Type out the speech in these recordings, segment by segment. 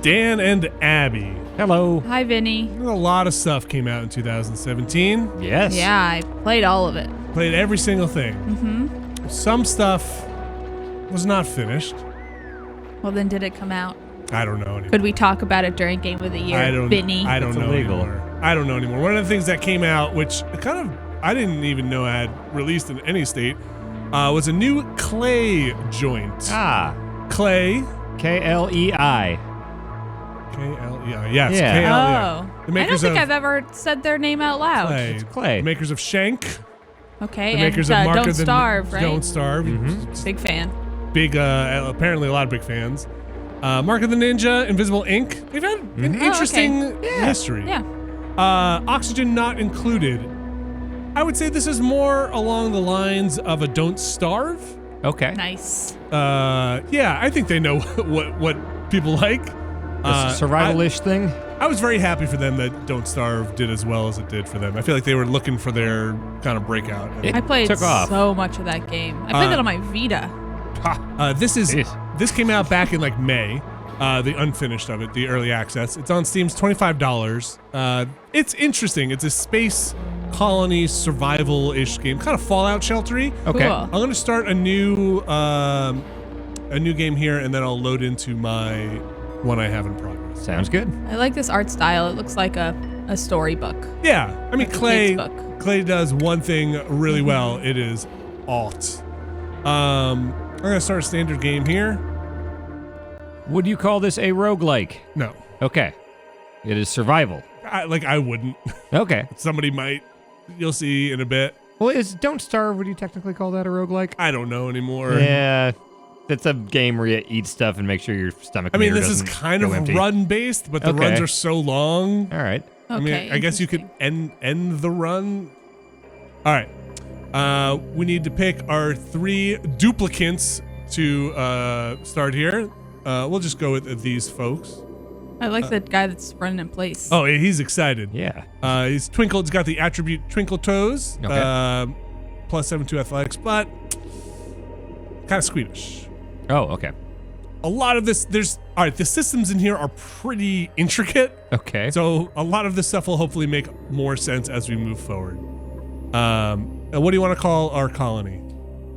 Dan and Abby. Hello. Hi, Vinny. A lot of stuff came out in 2017. Yes. Yeah, I played all of it. Played every single thing. Mm-hmm. Some stuff was not finished. Well, then did it come out? I don't know anymore. Could we talk about it during Game of the Year, Vinny? I don't It's know illegal. anymore. I don't know anymore. One of the things that came out, which I didn't even know had released in any state, was a new Clay joint. Clay. K-L-E-I. K-L-E-I. Yes, Yeah. K-L-E-I. Oh. The I makers don't think of I've ever said their name out loud. Clay. It's Clay. The makers of Shank. Okay, The and makers of Mark Don't of the Starve, right? Don't Starve. Mhm. Big fan. Big, apparently a lot of big fans. Mark of the Ninja, Invisible Ink. They've had an Oh, interesting okay. history. Yeah. Oxygen not included. I would say this is more along the lines of a Don't Starve. Okay. Nice. Yeah, I think they know what people like. A survival-ish thing? I was very happy for them that Don't Starve did as well as it did for them. I feel like they were looking for their kind of breakout. It I played took off. so much of that game. I played that on my Vita. This came out back in like May, the unfinished of it, the early access. It's on Steam's $25. It's interesting. It's a space colony survival-ish game, kind of Fallout sheltery. Okay. Cool. I'm gonna start a new game here, and then I'll load into my one I have in progress. Sounds good. I like this art style. It looks like a storybook. Yeah, I mean Like a Clay. kid's book. Clay does one thing really well. It is alt. I'm gonna start a standard game here. Would you call this a roguelike? No, Okay. It is survival. I wouldn't. Okay. Somebody might. You'll see in a bit. Well, Don't Starve, would you technically call that a roguelike? I don't know anymore. Yeah. It's a game where you eat stuff and make sure your stomach I mean, meter this is doesn't kind go of empty. run based, but the Okay. runs are so long. All right. I mean, Okay, I guess you could end the run. All right. We need to pick our 3 duplicants to start here. We'll just go with these folks. I like the guy that's running in place. Oh, he's excited. Yeah. He's Twinkle. He's got the attribute Twinkle Toes. Okay. +7 to athletics, but kind of squeamish. Oh, okay. A lot of this, all right, the systems in here are pretty intricate. Okay. So a lot of this stuff will hopefully make more sense as we move forward. And what do you want to call our colony?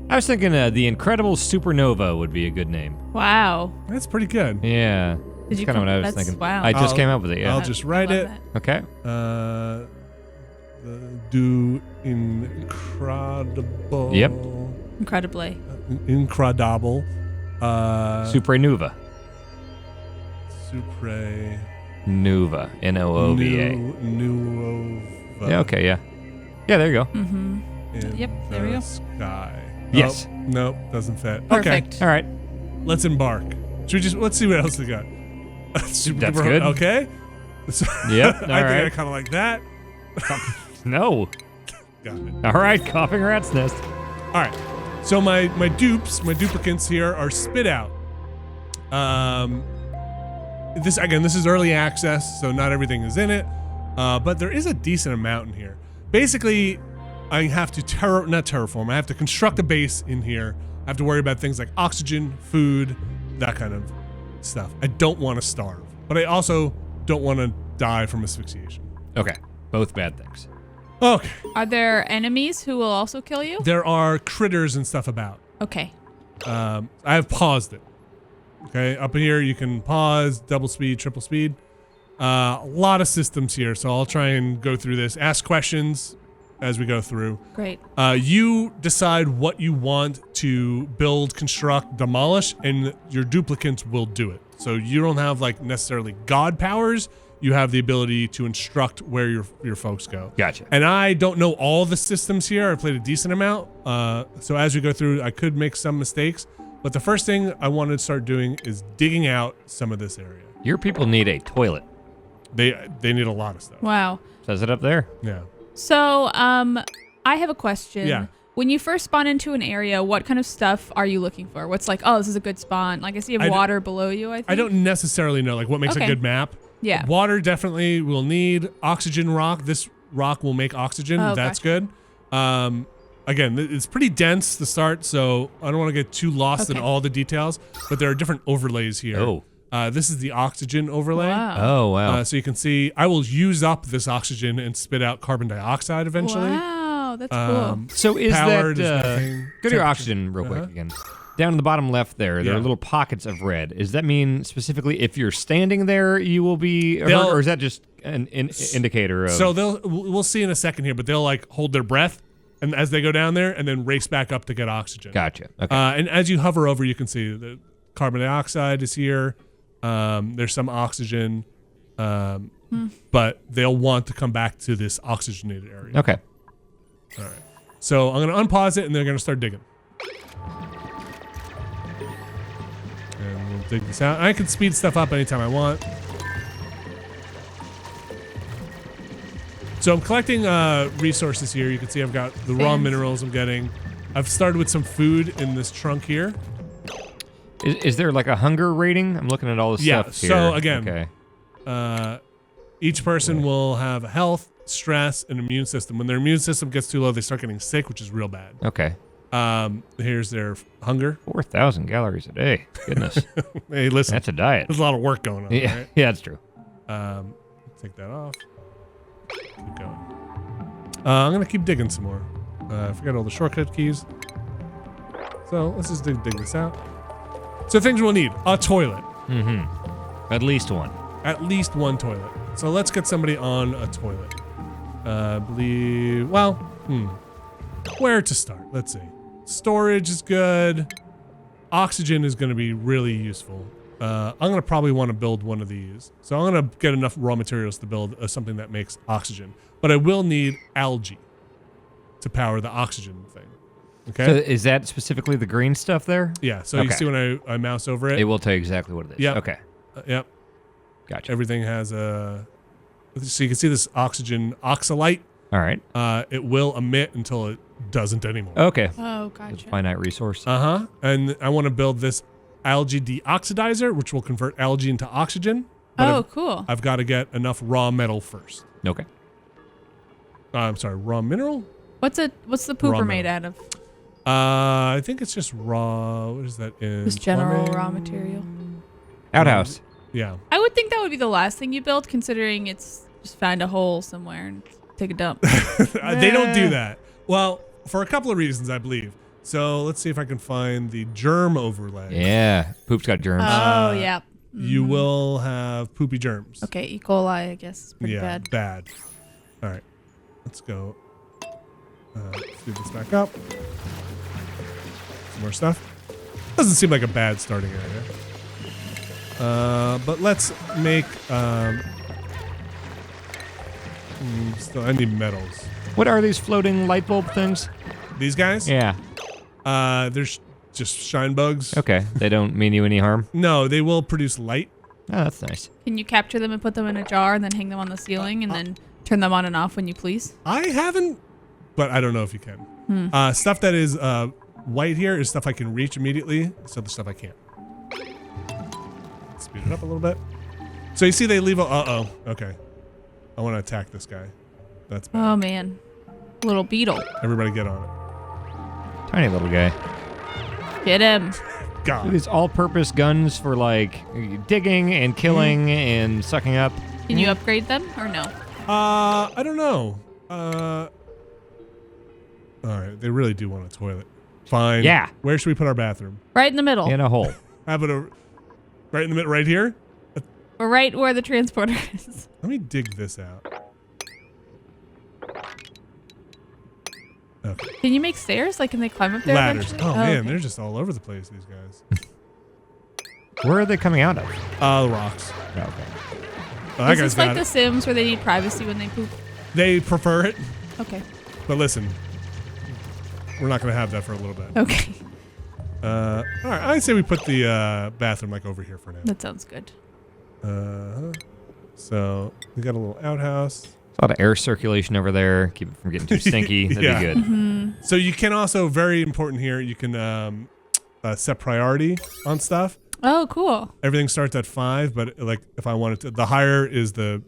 I was thinking the Incredible Supernova would be a good name. Wow. That's pretty good. Yeah. Did you That's kind of what I was that's- thinking. wow. I just I'll- came up with it, yeah. I'll just write I it. love that. Okay. Do incredible. Yep. Incredibly. Incredible. Supernova. Supre. Nuva. N-O-O-V-A. Nuova. Yeah, okay, yeah. Yeah, there you go. Mm-hmm. In Yep, there we the go. Sky. Yes. Oh, nope, doesn't fit. Perfect. All right. Okay, let's embark. Let's see what else we got. That's good. Okay. So, Yep, I all think right. I kind of like that. No. Got it. All right, coughing rat's nest. All right. So my duplicants here are spit out. This is early access, so not everything is in it. But there is a decent amount in here. Basically, I have to not terraform. I have to construct a base in here. I have to worry about things like oxygen, food, that kind of stuff. I don't want to starve, but I also don't want to die from asphyxiation. Okay. Both bad things. Okay. Are there enemies who will also kill you? There are critters and stuff about. Okay. I have paused it. Okay, up here you can pause, double speed, triple speed. A lot of systems here, so I'll try and go through this. Ask questions as we go through. Great. You decide what you want to build, construct, demolish, and your duplicants will do it. So you don't have like necessarily god powers. You have the ability to instruct where your folks go. Gotcha. And I don't know all the systems here. I played a decent amount. So as we go through, I could make some mistakes. But the first thing I wanted to start doing is digging out some of this area. Your people need a toilet. They need a lot of stuff. Wow. Says it up there. Yeah. So, I have a question. Yeah. When you first spawn into an area, what kind of stuff are you looking for? What's like, oh, this is a good spawn? Like I see you have water below you, I think. I don't necessarily know like what makes a Okay. good map. Yeah. Water definitely will need. Oxygen rock. This rock will make oxygen. Oh, That's gotcha. good. Again, it's pretty dense to start, so I don't want to get too lost in Okay. all the details, but there are different overlays here. Oh. This is the oxygen overlay. Wow. Oh, wow. So you can see I will use up this oxygen and spit out carbon dioxide eventually. Wow, that's cool. So is powered is that... nothing. Go to your Temperature. oxygen real quick again. Down in the bottom left there Yeah. are little pockets of red. Does that mean specifically if you're standing there, you will be hurt, They'll- or is that just an indicator of... So we'll see in a second here, but they'll like hold their breath and as they go down there and then race back up to get oxygen. Gotcha. Okay. And as you hover over, you can see the carbon dioxide is here. There's some oxygen, but they'll want to come back to this oxygenated area. Okay. All right. So I'm going to unpause it, and they're going to start digging. And we'll dig this out. I can speed stuff up anytime I want. So I'm collecting resources here. You can see I've got the raw Fans. minerals I'm getting. I've started with some food in this trunk here. Is there like a hunger rating? I'm looking at all this Yeah, stuff here. so again- Okay. Each person will have health, stress, and immune system. When their immune system gets too low, they start getting sick, which is real bad. Okay. Here's their hunger. 4,000 calories a day. Goodness. Hey, listen, That's a diet. there's a lot of work going on, Yeah, right? yeah, that's true. Take that off. Keep going. I'm gonna keep digging some more. I forgot all the shortcut keys. So let's just dig this out. So things we'll need: a toilet, At least one. at least one toilet. So let's get somebody on a toilet. I believe. Well, where to start? Let's see. Storage is good. Oxygen is going to be really useful. I'm going to probably want to build one of these. So I'm going to get enough raw materials to build something that makes oxygen. But I will need algae to power the oxygen thing. Okay? So is that specifically the green stuff there? Yeah, so you Okay. see when I mouse over it? It will tell you exactly what it is. Yep. Okay. Yep. Gotcha. Everything has a... So you can see this oxygen oxalite. All right. It will emit until it doesn't anymore. Okay. Oh, It's gotcha. a finite resource. And I want to build this algae deoxidizer, which will convert algae into oxygen. But Oh, cool. I've got to get enough raw metal first. Okay. I'm sorry, raw mineral? What's the pooper Raw made metal. out of? I think it's just raw. What is that in? Just general plumbing? raw material. Outhouse. Yeah. I would think that would be the last thing you build, considering it's just find a hole somewhere and take a dump. They don't do that. Well, for a couple of reasons, I believe. So let's see if I can find the germ overlay. Yeah. Poop's got germs. Oh, yeah. You will have poopy germs. Okay, E. coli, I guess. Is pretty Yeah, bad. All right. Let's go. Let's do this back up. Some more stuff. Doesn't seem like a bad starting area. But let's make. Still, I need metals. What are these floating light bulb things? These guys? Yeah. There's just shine bugs. Okay. They don't mean you any harm? No, they will produce light. Oh, that's nice. Can you capture them and put them in a jar and then hang them on the ceiling and then turn them on and off when you please? I haven't, but I don't know if you can. Stuff that is white here is stuff I can reach immediately. So the stuff I can't. Speed it up a little bit. So you see they leave a... Uh-oh. Okay. I want to attack this guy. That's bad. Oh, man. Little beetle. Everybody get on it. Tiny little guy. Get him. God. These all-purpose guns for like digging and killing and sucking up. Can you upgrade them or no? I don't know. All right. They really do want a toilet. Fine. Yeah. Where should we put our bathroom? Right in the middle. In a hole. Have it right in the middle, right here? Or right where the transporter is. Let me dig this out. Okay. Can you make stairs? Like, can they climb up there Ladders. eventually? Oh, man, okay. they're just all over the place, these guys. Where are they coming out of? The rocks. Oh, okay. Oh, that Is guy's this like got The it. Sims where they need privacy when they poop? They prefer it, Okay. but listen, we're not going to have that for a little bit. Okay. All right, I'd say we put the bathroom like over here for now. That sounds good. So we got a little outhouse. A lot of air circulation over there. Keep it from getting too stinky. That'd Yeah. be good. So you can also, very important here, you can set priority on stuff. Oh, cool. Everything starts at 5, but like if I wanted to, the higher is the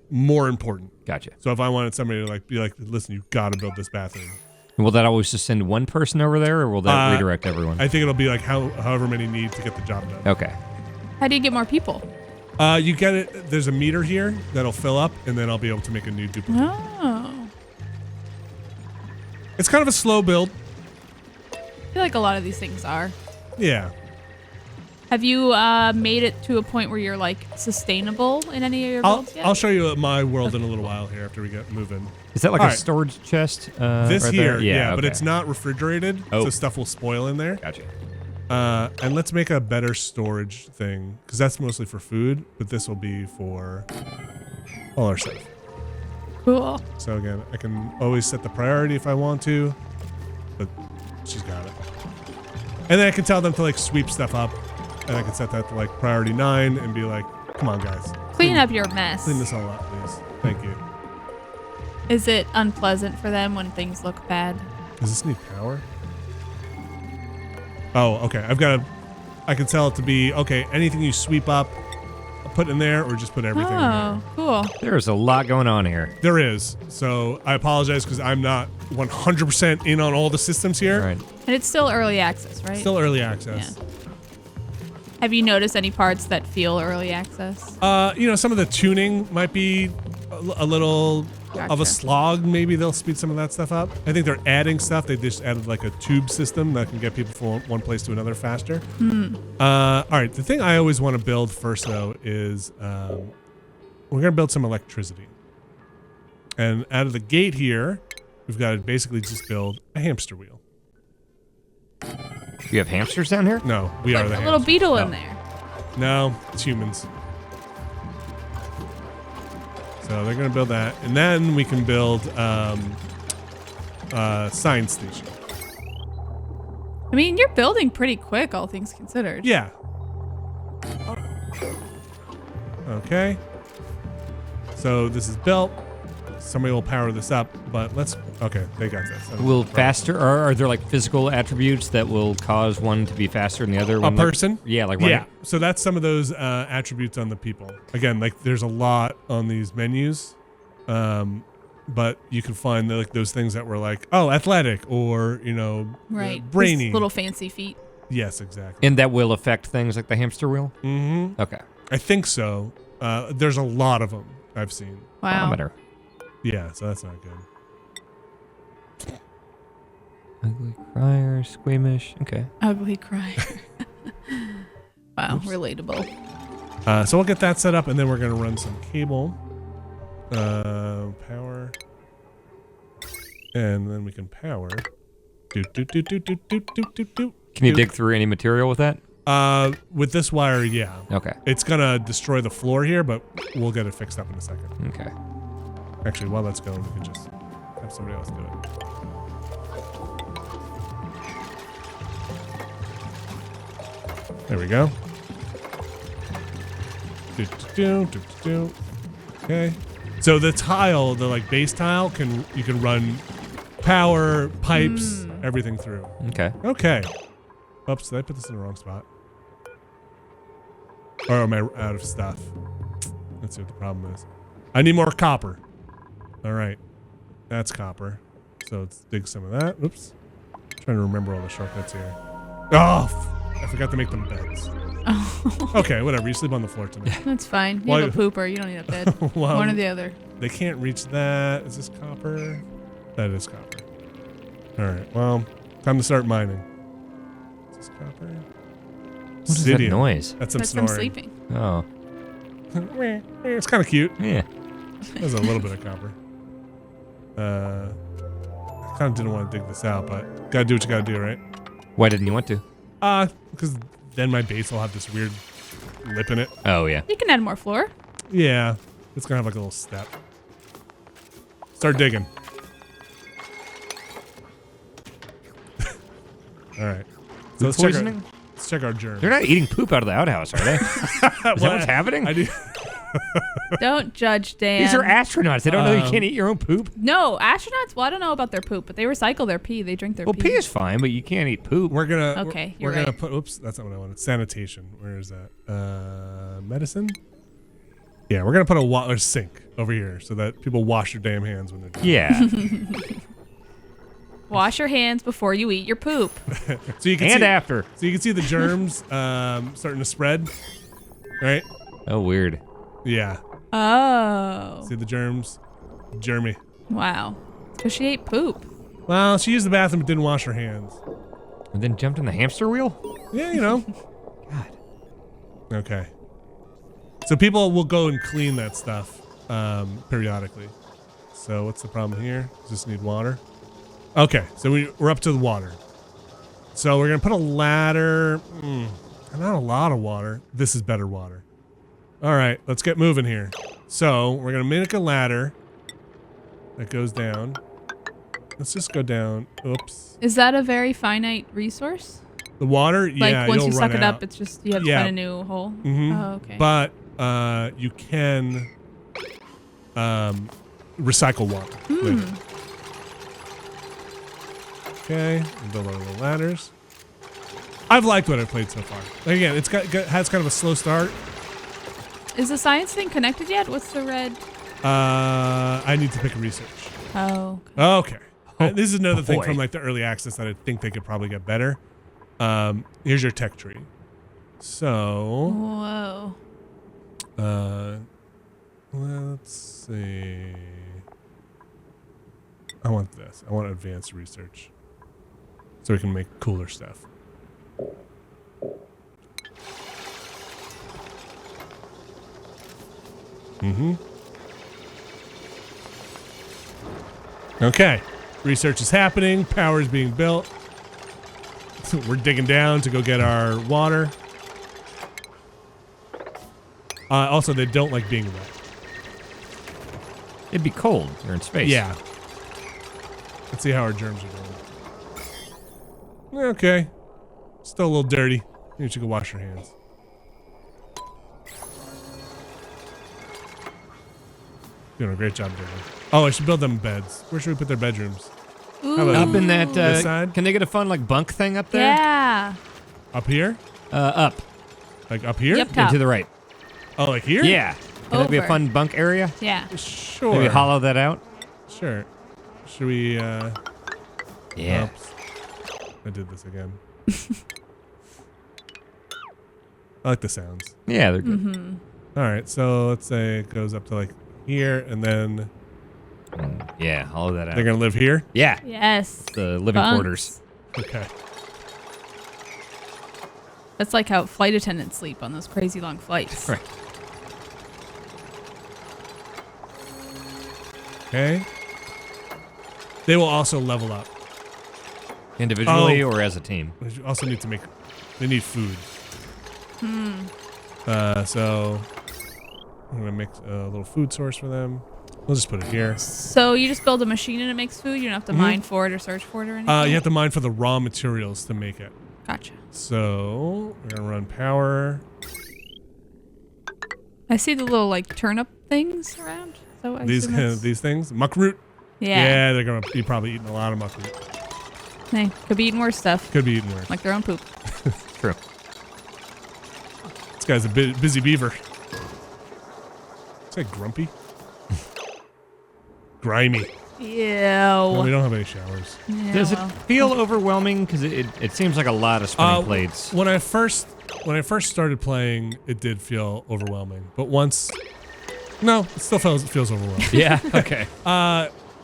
more important. Gotcha. So if I wanted somebody to like be like, listen, you got to build this bathroom. And will that always just send one person over there, or will that redirect everyone? I think it'll be like however many need to get the job done. Okay. How do you get more people? You get it. There's a meter here that'll fill up, and then I'll be able to make a new duplicate. Oh. It's kind of a slow build. I feel like a lot of these things are. Yeah. Have you made it to a point where you're like sustainable in any of your builds yet? I'll show you my world in a little while here after we get moving. Is that like All a right. storage chest? This right here, there? yeah, but okay. it's not refrigerated, so stuff will spoil in there. Gotcha. And let's make a better storage thing, because that's mostly for food, but this will be for all our stuff. Cool. So again, I can always set the priority if I want to, but she's got it. And then I can tell them to like sweep stuff up, and I can set that to like priority 9 and be like, come on guys. Clean up your mess. Clean this all up, please. Thank you. Is it unpleasant for them when things look bad? Does this need power? Oh, okay. I can tell it to be, okay, anything you sweep up, put in there, or just put everything in there. Oh, cool. There's a lot going on here. There is. So I apologize because I'm not 100% in on all the systems here. Right. And it's still early access, right? Still early access. Yeah. Have you noticed any parts that feel early access? Some of the tuning might be a little of a Gotcha. slog. Maybe they'll speed some of that stuff up. I think they're adding stuff. They just added like a tube system that can get people from one place to another faster. All right. The thing I always want to build first, though, is we're going to build some electricity. And out of the gate here, we've got to basically just build a hamster wheel. You have hamsters down here? No, we are the A hamster. little beetle Oh. in there. No, it's humans. So they're gonna build that, and then we can build science station. I mean, you're building pretty quick, all things considered. Yeah. Okay. So this is built. Somebody will power this up, but okay, they got this. Will faster, or are there like physical attributes that will cause one to be faster than the other? A when, person? Like, yeah, like Yeah. So that's some of those attributes on the people. Again, like there's a lot on these menus, but you can find like those things that were like, oh, athletic, or Right. brainy. These little fancy feet. Yes, exactly. And that will affect things like the hamster wheel? Mm-hmm. Okay. I think so. There's a lot of them I've seen. Wow. Barometer. Yeah, so that's not good. Ugly crier, squeamish. Okay. Ugly cry. Wow, relatable. So we'll get that set up, and then we're going to run some cable. Power. And then we can power. Do. Can you dig through any material with that? With this wire, yeah. Okay. It's going to destroy the floor here, but we'll get it fixed up in a second. Okay. Actually, while that's going, we can just have somebody else do it. There we go. Do. Okay. So the tile, the like base tile, you can run power, pipes, everything through. Okay. Okay. Oops, did I put this in the wrong spot? Or am I out of stuff? Let's see what the problem is. I need more copper. All right. That's copper. So let's dig some of that. Oops. Trying to remember all the shortcuts here. Oh, I forgot to make them beds. Oh. Okay, whatever. You sleep on the floor tonight. That's fine. You Why- have a pooper. You don't need a bed. Well, One or the other. They can't reach that. Is this copper? That is copper. All right. Well, time to start mining. Is this copper? What is that Obsidian. noise? That's some That's from snoring. sleeping. Oh. It's kind of cute. Yeah. There's a little bit of copper. I kind of didn't want to dig this out, but gotta do what you gotta do, right? Why didn't you want to? Because then my base will have this weird lip in it. Oh, yeah. You can add more floor. Yeah, it's gonna have like a little step. Start digging. All right. So Food poisoning? let's check our germs. They're not eating poop out of the outhouse, are they? Is that what's happening? I do. Don't judge Dan. These are astronauts. They don't know you can't eat your own poop. No, astronauts. Well, I don't know about their poop, but they recycle their pee. They drink their Well, pee. pee is fine, but you can't eat poop. We're gonna. Okay, We're you're gonna right. put. Oops, that's not what I wanted. Sanitation. Where is that? Medicine. Yeah, we're gonna put a sink over here so that people wash their damn hands when they're done. Yeah. Wash your hands before you eat your poop. So you can And see, after. So you can see the germs starting to spread. Right? Oh, weird. Yeah. Oh. See the germs? Germy. Wow. Because she ate poop. Well, she used the bathroom but didn't wash her hands. And then jumped in the hamster wheel? Yeah, you know. God. Okay. So people will go and clean that stuff periodically. So what's the problem here? Just need water. Okay, so we're up to the water. So we're gonna put a ladder. Not a lot of water. This is better water. All right, let's get moving here. So we're gonna make a ladder that goes down. Let's just go down. Oops. Is that a very finite resource? The water, Like yeah, once you'll you suck run it out. up, it's just you have to Yeah. find a new hole. Mhm. Oh, okay. But you can recycle water. later. Okay, and build our little ladders. I've liked what I've played so far. Again, has kind of a slow start. Is the science thing connected yet? What's the red? I need to pick a research. Oh. Okay. Oh, This is another thing boy. from like the early access that I think they could probably get better. Here's your tech tree. So, Whoa. let's see. I want this. I want advanced research. So we can make cooler stuff. Okay. Research is happening. Power is being built. We're digging down to go get our water. Also, they don't like being wet. It'd be cold. You're in space. Yeah. Let's see how our germs are doing. Okay. Still a little dirty. Maybe you should go wash your hands. Doing a great job digging. Oh, I should build them beds. Where should we put their bedrooms? Ooh. How about Up in that, This side? can they get a fun, like, bunk thing up there? Yeah. Up here? Up. Like up here? Yep. And Top. to the right. Oh, like here? Yeah. Can that be a Over. fun bunk area? Yeah. Sure. Maybe hollow that out? Sure. Should we, Yeah. Oops. I did this again. I like the sounds. Yeah, they're good. Mm-hmm. All right, so let's say it goes up to like here, and then Yeah, hollow that out. they're gonna live here. Yeah. Yes. The living Bunks. quarters. Okay. That's like how flight attendants sleep on those crazy long flights. Right. Okay. They will also level up. Individually Oh. or as a team? We also need to make. They need food. So I'm gonna make a little food source for them. We'll just put it here. So you just build a machine and it makes food? You don't have to mine for it or search for it or anything? You have to mine for the raw materials to make it. Gotcha. So we're gonna run power. I see the little like turnip things around. So I These assume that's- these things, muckroot. Yeah. They're gonna be probably eating a lot of muckroot. They could be eating worse stuff, Could be eating worse. like their own poop. True. This guy's a busy beaver. Is that grumpy? Grimy. Well, we Ew. don't have any showers. Yeah, Does well. it feel overwhelming? Because it seems like a lot of spinning plates. When I first started playing, it did feel overwhelming. But once, no, it still feels overwhelming. Yeah. Okay.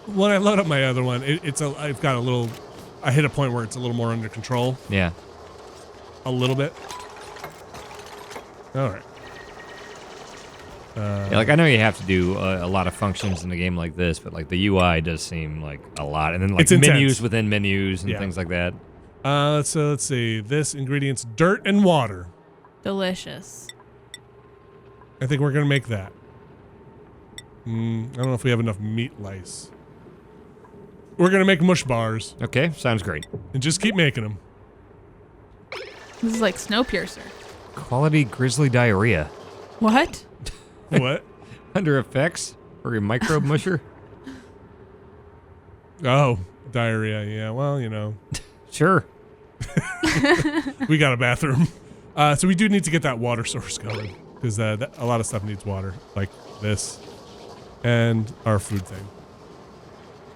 When I load up my other one, I've got a little. I hit a point where it's a little more under control, Yeah. a little bit. All right. Yeah, like I know you have to do a lot of functions in a game like this, but like the UI does seem like a lot, and then like It's intense. menus within menus and Yeah. things like that. So let's see. This ingredients: dirt and water. Delicious. I think we're gonna make that. I don't know if we have enough meat lice. We're gonna make mush bars Okay, sounds great. and just keep making them. This is like Snowpiercer. Quality grizzly diarrhea. What? What? Under effects for your microbe musher. Oh, diarrhea. Yeah. Well, you know, Sure. we got a bathroom. So we do need to get that water source going because a lot of stuff needs water, like this, and our food thing.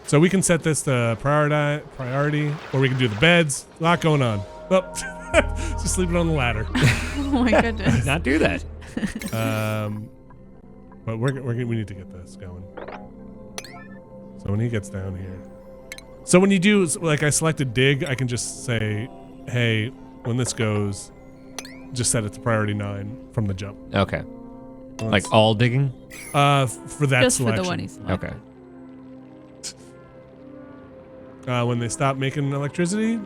So we can set this to priority, or we can do the beds. A lot going on. Oh, just sleeping on the ladder. Oh my goodness. Not do that. But we need to get this going. So when he gets down here. So when you do, like I selected dig, I can just say, hey, when this goes, just set it to priority 9 from the jump. Okay. Like all digging? For that Just selection. for the one he selected. Okay. When they stop making electricity,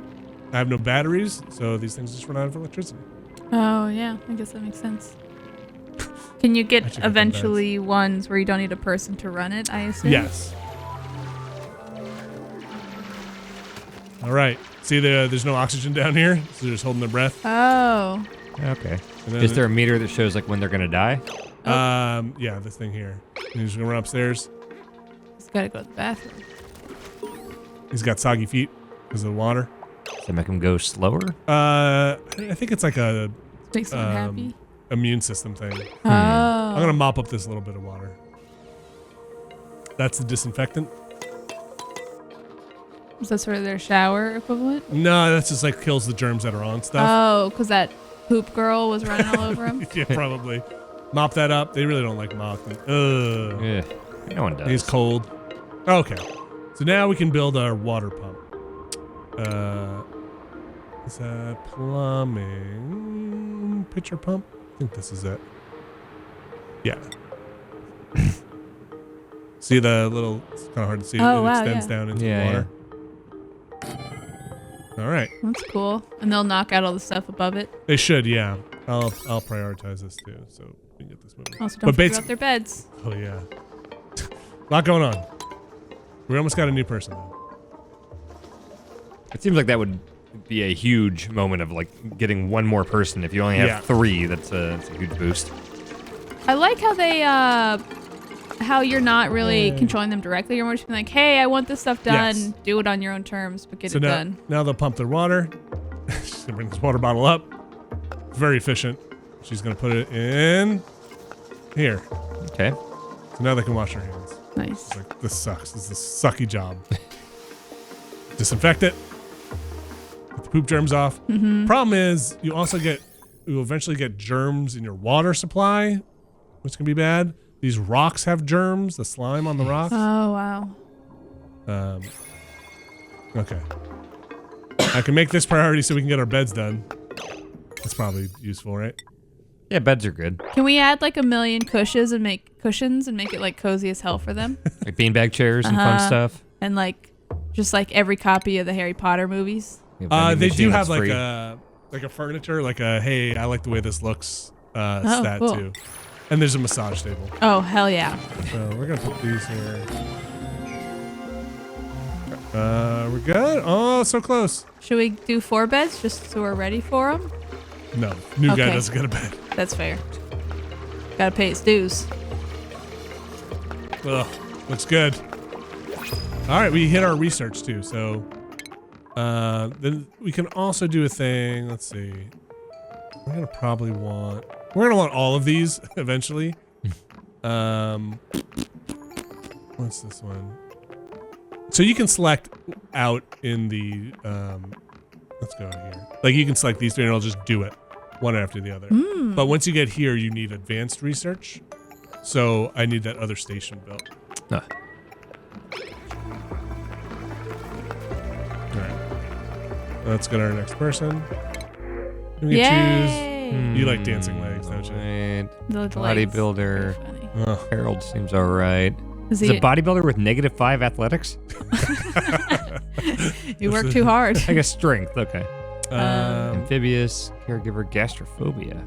I have no batteries, so these things just run out of electricity. Oh, yeah. I guess that makes sense. Can you get eventually ones where you don't need a person to run it, I assume? Yes. All right. See, there's no oxygen down here, so they're just holding their breath. Oh. Okay. Is there a meter that shows like when they're gonna die? Yeah, this thing here. He's just gonna run upstairs. He's got to go to the bathroom. He's got soggy feet because of the water. Does that make him go slower? I think it's like a Makes someone happy. immune system thing. Oh. I'm gonna mop up this little bit of water. That's the disinfectant. Is that sort of their shower equivalent? No, that's just like kills the germs that are on stuff. Oh, because that poop girl was running all over him? Yeah, probably. Mop that up. They really don't like mopping. Ugh. Yeah. No one does. He's cold. Okay. So now we can build our water pump. Is that plumbing? Pitcher pump? I think this is it. Yeah. See the little, it's kind of hard to see. Oh, it wow, extends yeah. down into the water. All right. That's cool. And they'll knock out all the stuff above it. They should, yeah. I'll prioritize this too, so we can get this moving. Also, don't forget about their beds. Oh yeah. A lot going on. We almost got a new person though. It seems like that would be a huge moment of like getting one more person. If you only have 3, that's a huge boost. I like how they, how you're not really controlling them directly. You're more just being like, hey, I want this stuff done. Yes. Do it on your own terms, but get So it now, done. now they'll pump their water. She's gonna bring this water bottle up. Very efficient. She's gonna put it in here. Okay. So now they can wash their hands. Nice. It's like, this sucks. This is a sucky job. Disinfect it. Get the poop germs off. Problem is, you eventually get germs in your water supply, which can be bad. These rocks have germs, the slime on the rocks. Oh, wow. Okay. I can make this priority so we can get our beds done. That's probably useful, right? Yeah, beds are good. Can we add like 1 million cushions and make it like cozy as hell for them? Like beanbag chairs and fun stuff. And like, just like every copy of the Harry Potter movies. They do have like a furniture, like a hey, I like the way this looks stat cool. too. And there's a massage table. Oh, hell yeah. So we're gonna put these here. We're good. Oh, so close. Should we do 4 beds just so we're ready for them? No, new guy Okay. doesn't get a bed. That's fair. Gotta pay its dues. Ugh, looks good. All right, we hit our research too. So then we can also do a thing. Let's see. We're gonna want all of these eventually. What's this one? So you can select out in the let's go here. Like you can select these 3 and it'll just do it one after the other. But once you get here, you need advanced research. So I need that other station built. Huh. All right. Let's get our next person. We Yay! can choose. You like dancing legs, don't you? Right. The legs. Bodybuilder. Very funny. Ugh. Harold seems all right. Is Is he- a bodybuilder with -5 athletics? You work too hard. I guess strength. Okay. Um, Amphibious. Caregiver gastrophobia.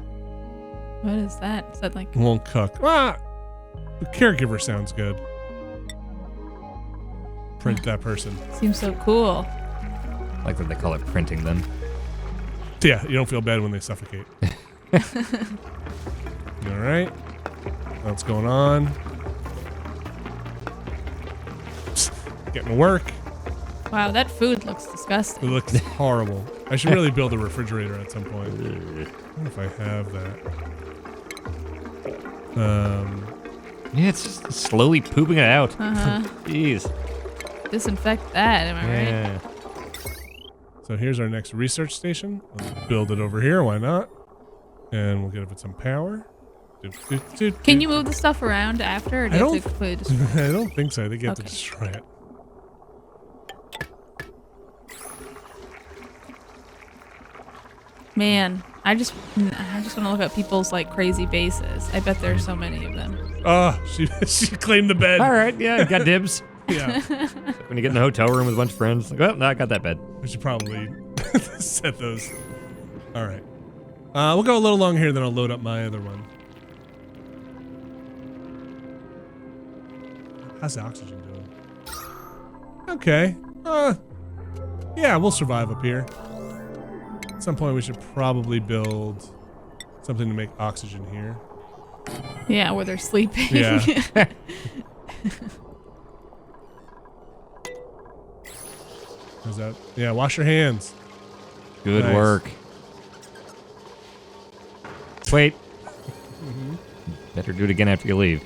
What is that? Is that like... won't cook. Ah, the caregiver sounds good. Print that person. Seems so cool. I like that they call it printing then. Yeah, you don't feel bad when they suffocate. All right. What's going on? Getting to work. Wow, that food looks It disgusting. looks horrible. I should really build a refrigerator at some point. I wonder if I have that. Yeah, it's just slowly pooping it out. Uh-huh. Jeez. Disinfect that, am I right? Yeah. So here's our next research station. Let's build it over here. Why not? And we'll give it some power. Can you move the stuff around after, or do you have to completely destroy it? I don't think so. I think you have to Okay. destroy it. Man, I just want to look at people's like crazy bases. I bet there's so many of them. Oh, she claimed the bed. All right, yeah, got dibs. Yeah. When you get in the hotel room with a bunch of friends, like, well, no, I got that bed. We should probably set those. All right. We'll go a little long here, then I'll load up my other one. How's the oxygen doing? Okay. Yeah, we'll survive up here. At some point, we should probably build something to make oxygen here. Yeah, where they're sleeping. Yeah. How's that? Yeah, wash your hands. Good Nice. work. Wait. Better do it again after you leave.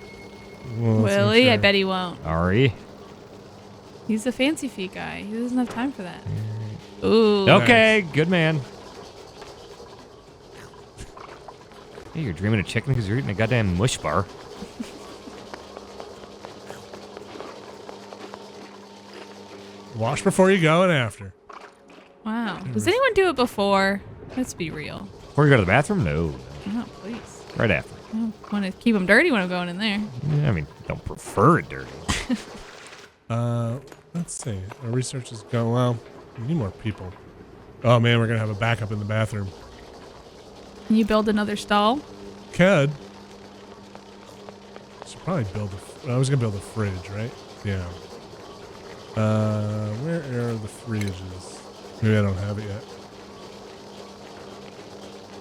Well, let's make Willie, I sure. bet he won't. Ari. He's a fancy feet guy. He doesn't have time for that. Ooh. Okay, good man. Hey, you're dreaming of chicken because you're eating a goddamn mush bar. Wash before you go and after. Wow. Does anyone do it before? Let's be real. Before you go to the bathroom? No. Oh, please. Right after. I don't want to keep them dirty when I'm going in there. Yeah, I mean, don't prefer it dirty. Let's see. Our research is going well. We need more people. Oh man, we're gonna have a backup in the bathroom. Can you build another stall? Could. Should probably build I was gonna build a fridge, right? Yeah. Where are the fridges? Maybe I don't have it yet.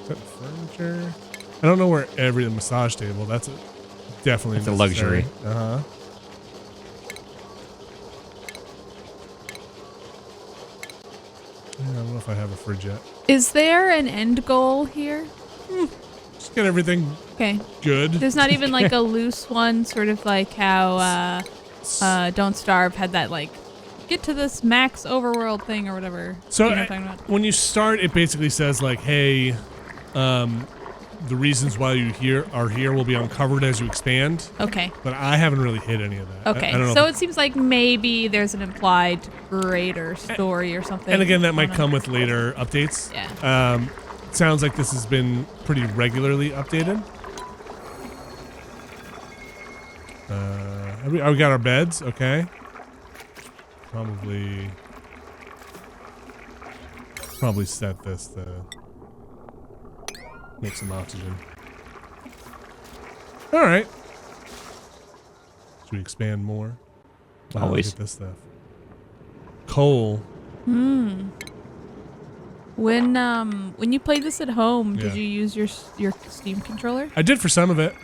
Is that furniture? I don't know where the massage table. That's definitely It's a luxury. Uh huh. I don't know if I have a fridge yet. Is there an end goal here? Just get everything Okay. good. There's not even like a loose one, sort of like how Don't Starve had that like get to this max overworld thing or whatever. So You know what I'm talking about? when you start, it basically says like, hey, the reasons why you are here will be uncovered as you expand. Okay. But I haven't really hit any of that. Okay. I don't know So if it seems like maybe there's an implied greater story or something. and again, that going might on. come with later updates. Yeah. Sounds like this has been pretty regularly updated. We got our beds, okay. Probably set this to make some oxygen. All right. Should we expand more? Wow, Always. Look at this stuff. Coal. When you played this at home, Yeah. did you use your Steam controller? I did for some of it.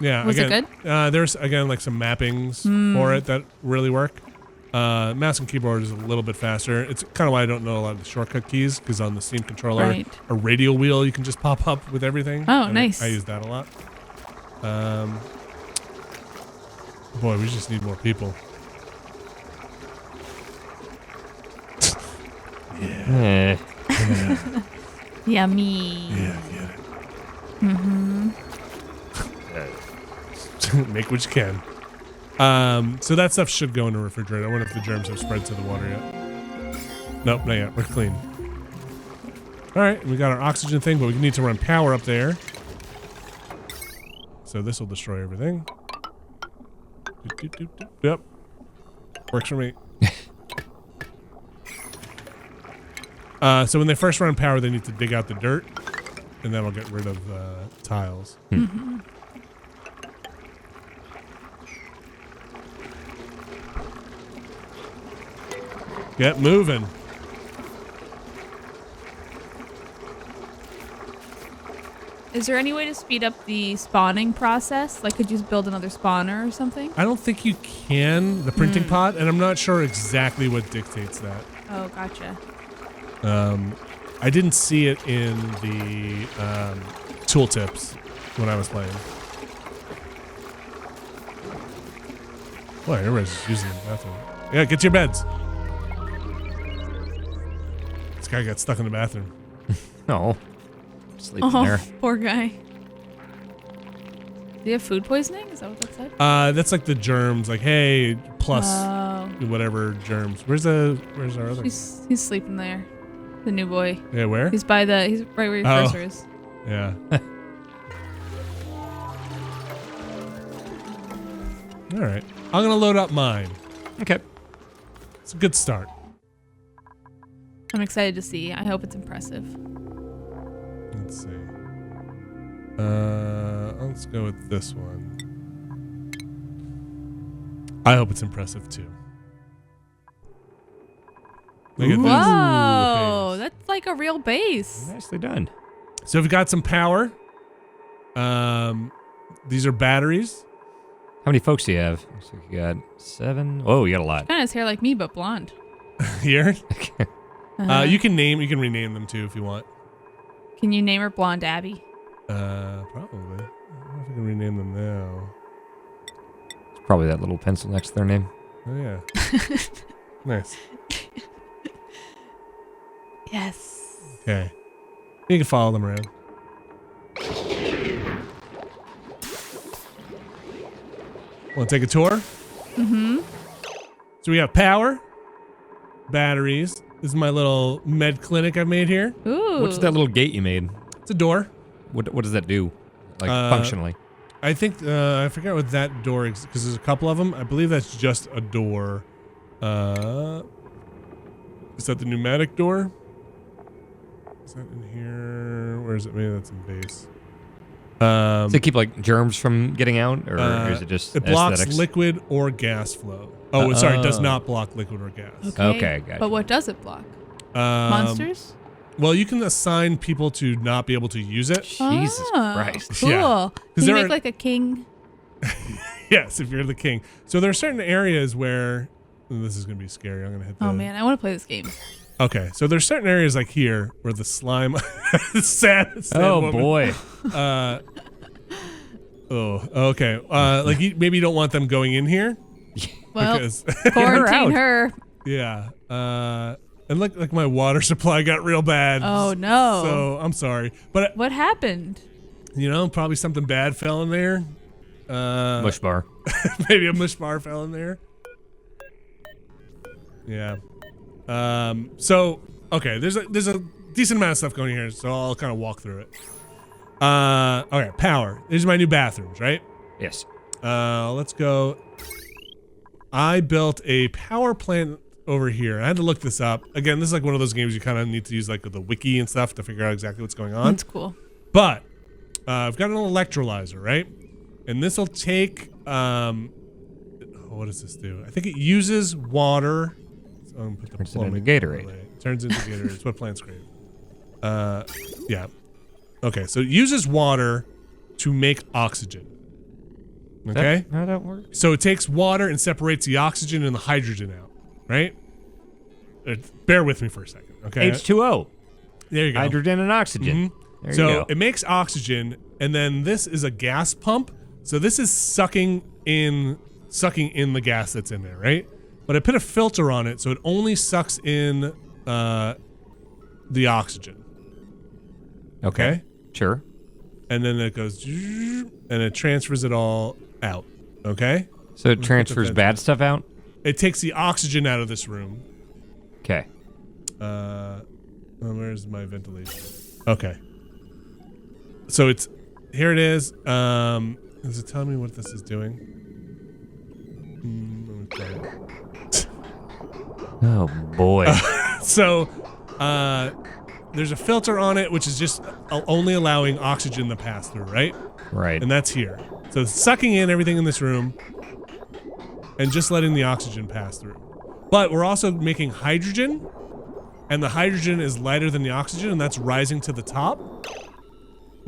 Yeah. Was it again, there's again like some mappings for it that really work. Mouse and keyboard is a little bit faster. It's kind of why I don't know a lot of the shortcut keys, because on the Steam controller, Right. a radial wheel you can just pop up with everything. Oh, And nice. I use that a lot. Boy, we just need more people. Eh. Yummy. Yeah, I get it. Make what you can. So that stuff should go in the refrigerator. I wonder if the germs have spread to the water yet. Nope, not yet. We're clean. All right, we got our oxygen thing, but we need to run power up there. So this will destroy everything. Doop, doop, doop, doop. Yep. Works for me. So when they first run power, they need to dig out the dirt, and that'll get rid of tiles. Get moving. Is there any way to speed up the spawning process? Like, could you just build another spawner or something? I don't think you can, the printing pot, and I'm not sure exactly what dictates that. Oh, gotcha. I didn't see it in the tooltips when I was playing. Boy, everybody's just using the bathroom. Yeah, get to your beds. This guy got stuck in the bathroom. No. Sleeping Oh, there. poor guy. Do you have food poisoning? Is that what that said? That's like the germs. Like, hey, plus whatever germs. Where's our other? He's sleeping there. The new boy. Yeah, where? He's right where your cursor is. Yeah. All right. I'm gonna load up mine. Okay. It's a good start. I'm excited to see. I hope it's impressive. Let's see. Let's go with this one. I hope it's impressive too. Look at this. Whoa, that's like a real base. Nicely done. So we've got some power. These are batteries. How many folks do you have? Looks like you got 7. Oh, you got a lot. Kind of has hair like me, but blonde. Here. Uh-huh. You can rename them too if you want. Can you name her Blonde Abby? Probably. I don't know if I can rename them now. It's probably that little pencil next to their name. Oh yeah. Nice. Yes. Okay. You can follow them around. Want to take a tour? Mm-hmm. So we have power, batteries. This is my little med clinic I've made here. Ooh. What's that little gate you made? It's a door. What does that do? Like functionally? I think I forget what that door is because there's a couple of them. I believe that's just a door. Is that the pneumatic door? Is that in here? Where is it? Maybe that's in base. Does it keep like germs from getting out, or is it just it blocks aesthetics? liquid or gas flow. Oh, sorry, it does not block liquid or gas. Okay, gotcha. But what does it block? Monsters? Well, you can assign people to not be able to use it. Jesus Christ. Cool. Yeah. Can you make like a king? Yes, if you're the king. So there are certain areas where this is going to be scary. I'm going to hit the... Oh man, I want to play this game. Okay, so there's certain areas like here where the slime... sad Oh, woman. boy. Okay. Like maybe you don't want them going in here. Well, Because, quarantine her. yeah. And like my water supply got real bad. Oh no. So I'm sorry. But, What happened? probably something bad fell in there. Mush bar. Maybe a mush bar fell in there. Yeah. So okay, there's a decent amount of stuff going here, so I'll kind of walk through it. Okay, power. These are my new bathrooms, right? Yes. Let's go. I built a power plant over here. I had to look this up. Again, this is like one of those games you kind of need to use like the wiki and stuff to figure out exactly what's going on. That's cool. But I've got an electrolyzer, right? And this will take what does this do? I think it uses water. So I'm gonna put the Turns it into Gatorade. Turns into Gatorade. It's what plants crave. Yeah. Okay, so it uses water to make oxygen. Okay? How that works? So it takes water and separates the oxygen and the hydrogen out, right? Bear with me for a second, okay? H2O. There you go. Hydrogen and oxygen. There you So go. it makes oxygen, and then this is a gas pump. So this is sucking in the gas that's in there, right? But I put a filter on it, so it only sucks in the oxygen. Okay? Sure. And then it goes, and it transfers it all out. Okay? So it transfers bad stuff out? It takes the oxygen out of this room. Okay. Where's my ventilation? Okay. So here it is. Does it tell me what this is doing? Okay. Oh, boy. So, there's a filter on it, which is just only allowing oxygen to pass through, right? Right. And that's here. So it's sucking in everything in this room and just letting the oxygen pass through. But we're also making hydrogen, and the hydrogen is lighter than the oxygen, and that's rising to the top.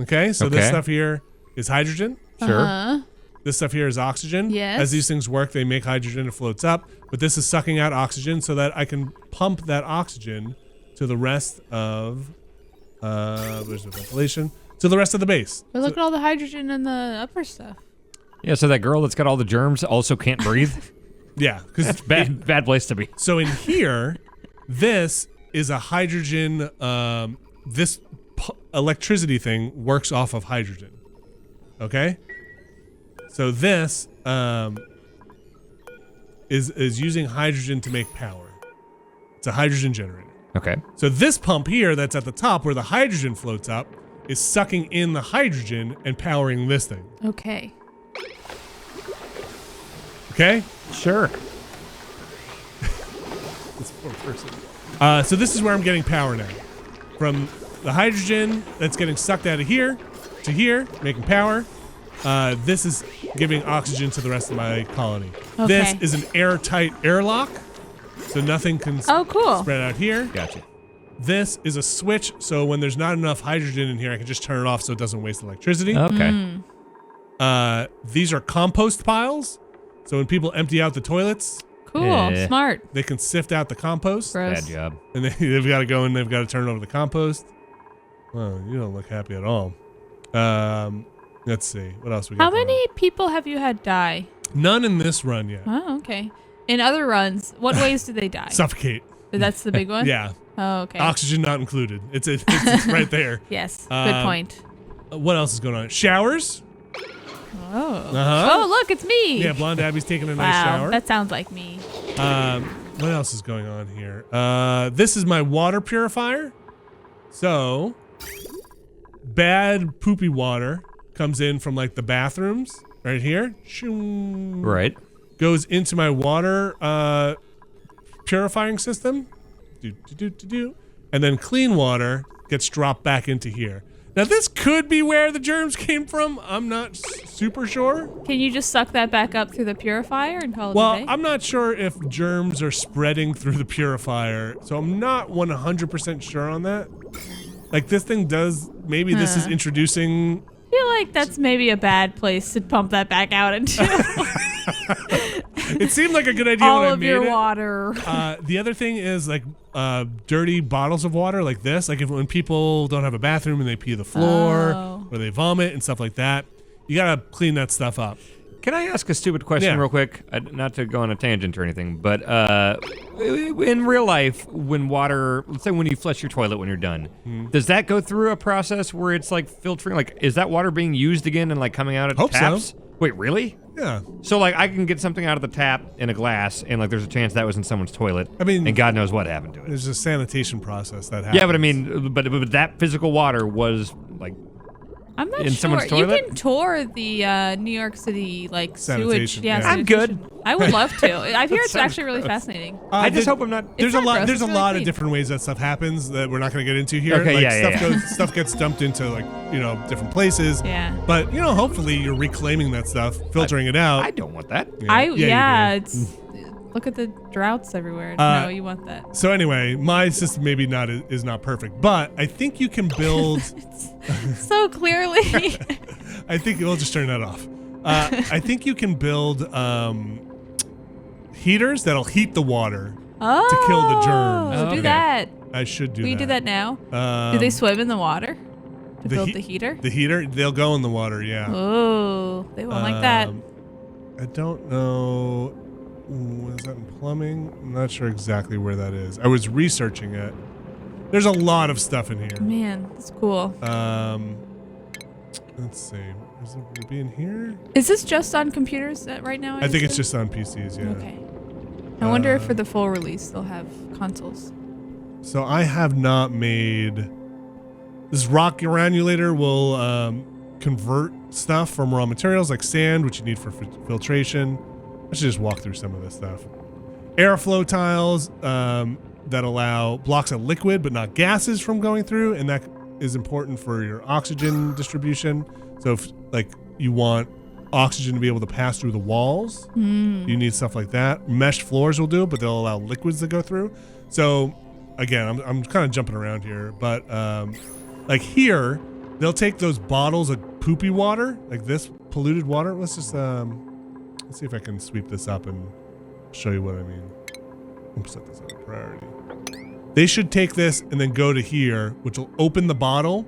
Okay, so this stuff here is hydrogen. Sure. This stuff here is oxygen. Yes. As these things work, they make hydrogen, it floats up. But this is sucking out oxygen so that I can pump that oxygen to the rest of, where's the ventilation? To the rest of the base. But look at all the hydrogen in the upper stuff. Yeah, so that girl that's got all the germs also can't breathe? Yeah. That's bad place to be. So in here, this is a hydrogen, this electricity thing works off of hydrogen. Okay? So this is using hydrogen to make power. It's a hydrogen generator. Okay. So this pump here that's at the top where the hydrogen floats up is sucking in the hydrogen and powering this thing. Okay. Okay? Sure. This poor person. So this is where I'm getting power now. From the hydrogen that's getting sucked out of here to here, making power. This is giving oxygen to the rest of my colony. Okay. This is an airtight airlock, so nothing can cool. spread out here. Gotcha. This is a switch, so when there's not enough hydrogen in here, I can just turn it off so it doesn't waste electricity. Okay. These are compost piles, so when people empty out the toilets, Cool. Smart. they can sift out the compost. Gross. Bad job. And they've got to go and they've got to turn it over to the compost. Well, you don't look happy at all. Let's see. What else we got? How going many people have you had die? on? None in this run yet. Oh, okay. In other runs, what ways do they die? Suffocate. That's the big one? Yeah. Oh, okay. Oxygen not included. It's right there. Yes. Good point. What else is going on? Showers. Oh. Uh-huh. Oh, look, it's me. Yeah, Blonde Abby's taking a nice Wow, shower. that sounds like me. What else is going on here? This is my water purifier. So, bad poopy water comes in from like the bathrooms right here. Shoom. Right. Goes into my water purifying system. And then clean water gets dropped back into here. Now this could be where the germs came from. I'm not super sure. Can you just suck that back up through the purifier and call it a Well, day? I'm not sure if germs are spreading through the purifier, so I'm not 100% sure on that. Like this thing does, maybe this is introducing... I feel like that's maybe a bad place to pump that back out into. It seemed like a good idea All when I of made your it. water. The other thing is like dirty bottles of water like this. Like when people don't have a bathroom and they pee the floor or they vomit and stuff like that, you gotta clean that stuff up. Can I ask a stupid question real quick? Not to go on a tangent or anything, but in real life, when water, let's say when you flush your toilet when you're done, does that go through a process where it's like filtering? Like, is that water being used again and like coming out of Hope taps? so. Wait, really? Yeah. So like I can get something out of the tap in a glass and like there's a chance that was in someone's toilet. I mean, and God knows what happened to it. There's a sanitation process that happens. Yeah, but I mean, but that physical water was like I'm not in sure. someone's toilet? You can tour the New York City like Sanitation, sewage. yeah. I'm sanitation. good. I would love to. I hear it's sounds actually really fascinating. I just hope I'm not. There's not a lot. gross, There's a it's really lot of clean. different ways that stuff happens that we're not going to get into here. Okay, like yeah, stuff yeah. stuff gets dumped into like different places. Yeah. But hopefully you're reclaiming that stuff, filtering it out. I don't want that. Yeah, you do. It's look at the droughts everywhere. No, you want that. So anyway, my system maybe is not perfect, but I think you can build. So clearly. I think we'll just turn that off. I think you can build heaters that'll heat the water to kill the germs. Do Okay. that. I should do Will you that. do that now? Do they swim in the water to build the heater? The heater, they'll go in the water, yeah. Oh, they won't like that. I don't know. Is that in plumbing? I'm not sure exactly where that is. I was researching it. There's a lot of stuff in here. Man, that's cool. Let's see. Is it would it be in here? Is this just on computers right now? I think it's assume? just on PCs, yeah. Okay. I wonder if for the full release they'll have consoles. So I have not made. This rock granulator will convert stuff from raw materials like sand, which you need for filtration. I should just walk through some of this stuff. Airflow tiles that allow blocks of liquid but not gases from going through, and that is important for your oxygen distribution. So if like you want oxygen to be able to pass through the walls, you need stuff like that. Mesh floors will do it, but they'll allow liquids to go through. So again, I'm kind of jumping around here, but like here, they'll take those bottles of poopy water, like this polluted water. Let's just let's see if I can sweep this up and show you what I mean. Let's set this on priority. They should take this and then go to here, which will open the bottle,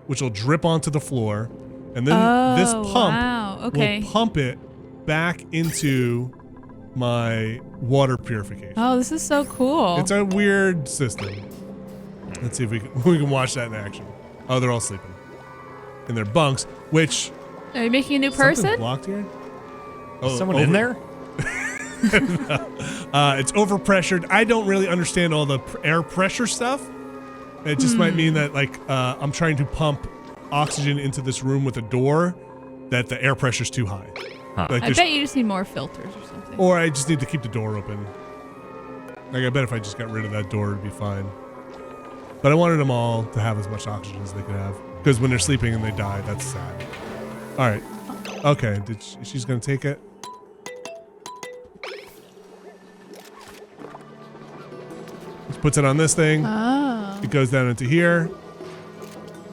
which will drip onto the floor, and then this pump will pump it back into my water purification. Oh, this is so cool. It's a weird system. Let's see if we can watch that in action. Oh, they're all sleeping in their bunks, which Are you making a new something's person? blocked here. Is someone in there? It's overpressured. I don't really understand all the air pressure stuff. It just might mean that like I'm trying to pump oxygen into this room with a door that the air pressure's too high. Like I bet you just need more filters or something. Or I just need to keep the door open. Like I bet if I just got rid of that door, it'd be fine. But I wanted them all to have as much oxygen as they could have. Because when they're sleeping and they die, that's sad. All right. Okay, she's gonna take it. Just puts it on this thing. Oh. It goes down into here.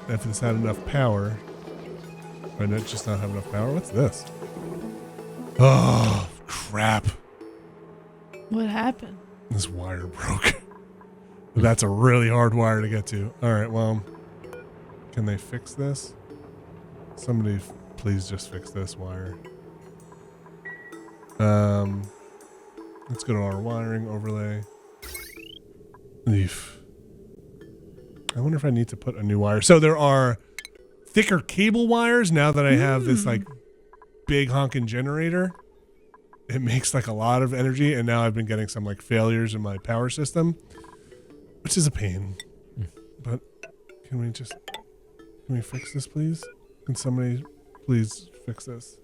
If this had enough power. Or not just not have enough power. What's this? Oh, crap. What happened? This wire broke. That's a really hard wire to get to. All right, well, can they fix this? Somebody please just fix this wire. Let's go to our wiring overlay. Eef. I wonder if I need to put a new wire. So there are thicker cable wires now that I have this like big honking generator. It makes like a lot of energy, and now I've been getting some like failures in my power system, which is a pain. But can we fix this, please? Can somebody please fix this?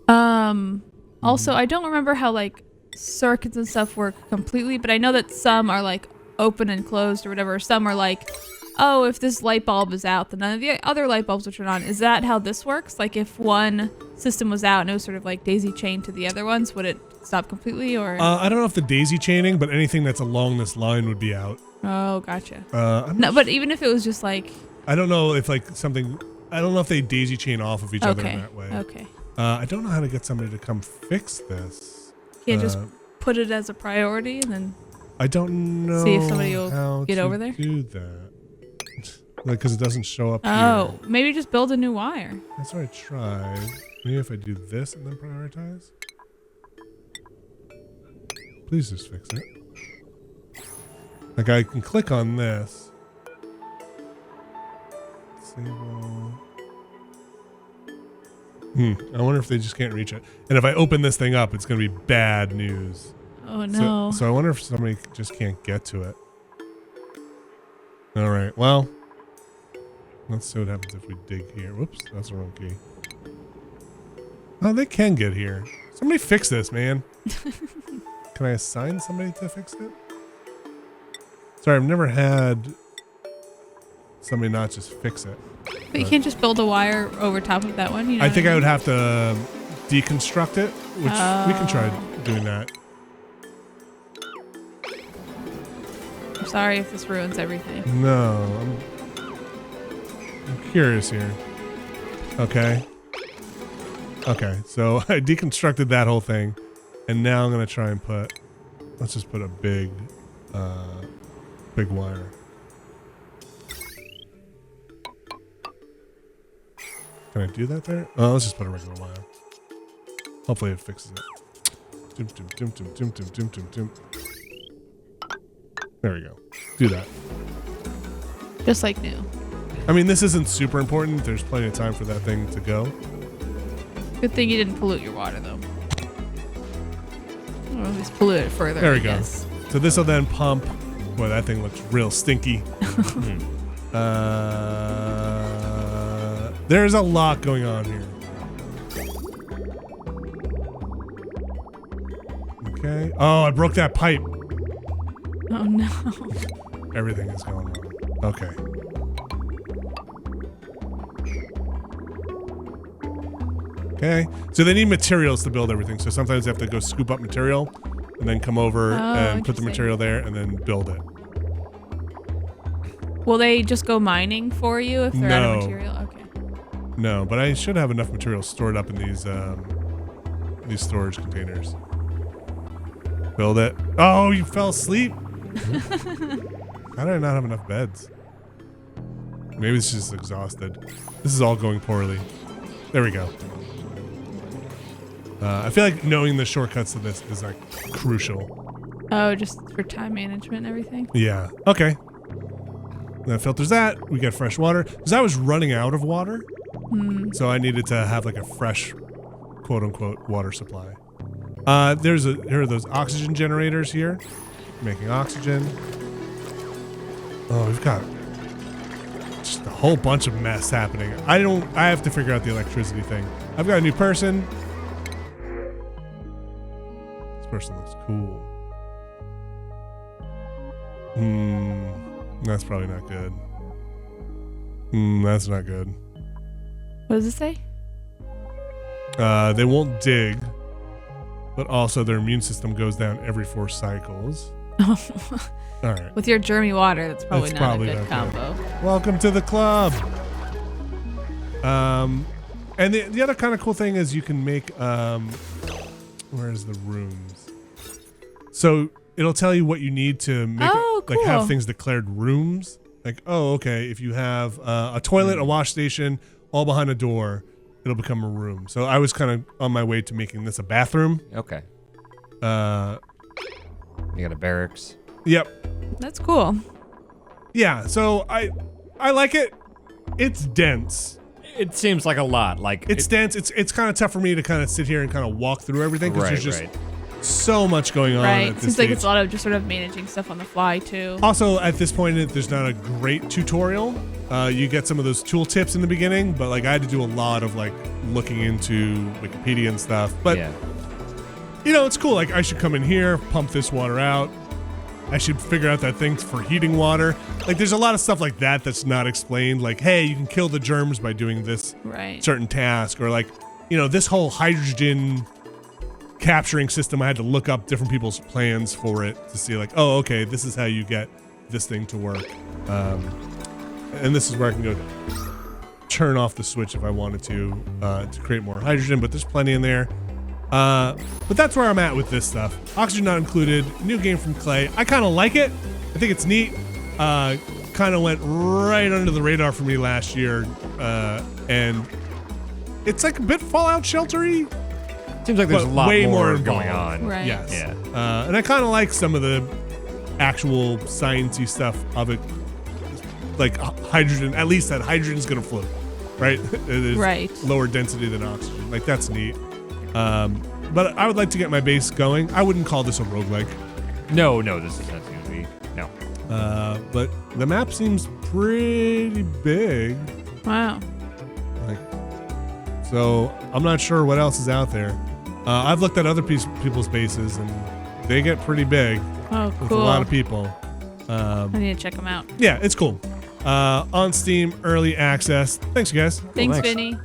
Also, I don't remember how like circuits and stuff work completely, but I know that some are like open and closed or whatever. Some are like, oh, if this light bulb is out, then none of the other light bulbs will turn on. Is that how this works? Like if one system was out and it was sort of like daisy chained to the other ones, would it stop completely or? I don't know if the daisy chaining, but anything that's along this line would be out. Oh, gotcha. No, but even if it was just like. I don't know if like something, I don't know if they daisy chain off of each other in that way. Okay. I don't know how to get somebody to come fix this. Yeah, just put it as a priority and then. I don't know. See if somebody will get over there. Do that. Like, because it doesn't show up Oh, here. maybe just build a new wire. That's what I tried. Maybe if I do this and then prioritize. Please just fix it. Like I can click on this. Disable. I wonder if they just can't reach it. And if I open this thing up, it's going to be bad news. Oh no. So I wonder if somebody just can't get to it. All right. Well, let's see what happens if we dig here. Whoops, that's the wrong key. Oh, they can get here. Somebody fix this, man. Can I assign somebody to fix it? Sorry, I've never had somebody not just fix it. But you can't just build a wire over top of that one? You know I think I would have to deconstruct it, which we can try doing that. I'm sorry if this ruins everything. No, I'm curious here. Okay. Okay, so I deconstructed that whole thing, and now I'm gonna try and put. Let's just put a big wire. Can I do that there? Oh, let's just put a regular wire. Hopefully it fixes it. Dum, dum, dum, dum, dum, dum, dum, dum, dum. There we go. Do that. Just like new. I mean, this isn't super important. There's plenty of time for that thing to go. Good thing you didn't pollute your water, though. Or at least pollute it further. There we I go. guess. So this will then pump. Boy, that thing looks real stinky. There's a lot going on here. Okay. Oh, I broke that pipe. Oh no. Everything is going wrong. Okay. Okay. So they need materials to build everything. So sometimes they have to go scoop up material and then come over and put the material there and then build it. Will they just go mining for you if they're out of material? Okay. No, but I should have enough material stored up in these storage containers. Build it. Oh, you fell asleep? How did I not have enough beds? Maybe it's just exhausted. This is all going poorly. There we go. I feel like knowing the shortcuts to this is like crucial. Oh, just for time management and everything? Yeah. Okay. That filters that. We get fresh water. Because I was running out of water. So I needed to have like a fresh quote unquote water supply. Here are those oxygen generators here, making oxygen. Oh, we've got just a whole bunch of mess happening. I have to figure out the electricity thing. I've got a new person. This person looks cool. That's probably not good. That's not good. What does it say? They won't dig, but also their immune system goes down every 4 cycles. All right. With your germy water, that's probably not a good combo. Welcome to the club. And the other kind of cool thing is you can make where's the rooms? So it'll tell you what you need to make like have things declared rooms. Like, oh, okay, if you have a toilet, a wash station, all behind a door, it'll become a room. So I was kind of on my way to making this a bathroom. Okay. You got a barracks. Yep. That's cool. Yeah, so I like it. It's dense. It seems like a lot. Like it's dense. It's kind of tough for me to kind of sit here and kind of walk through everything because there's just so much going on. Right. At this Seems stage. like it's a lot of just sort of managing stuff on the fly too. Also, at this point, there's not a great tutorial. You get some of those tool tips in the beginning, but like I had to do a lot of like looking into Wikipedia and stuff. But you know, it's cool. Like I should come in here, pump this water out. I should figure out that thing for heating water. Like there's a lot of stuff like that that's not explained. Like, hey, you can kill the germs by doing this certain task, or like, you know, this whole hydrogen capturing system. I had to look up different people's plans for it to see like, oh, okay, this is how you get this thing to work. And this is where I can go turn off the switch if I wanted to create more hydrogen, but there's plenty in there. But that's where I'm at with this stuff. Oxygen not included. New game from Clay. I kind of like it. I think it's neat. Kind of went right under the radar for me last year. And it's like a bit Fallout Shelter-y. Seems like there's a lot way more going on. Right. Yes. Yeah. And I kind of like some of the actual sciencey stuff of it. Like hydrogen, at least that hydrogen's going to float, right? It is lower density than oxygen. Like that's neat. But I would like to get my base going. I wouldn't call this a roguelike. No, this is not going to be. No. But the map seems pretty big. Wow. Like, so I'm not sure what else is out there. I've looked at other people's bases and they get pretty big. Oh, cool. With a lot of people. I need to check them out. Yeah, it's cool. On Steam, early access. Thanks, you guys. Thanks, Vinny.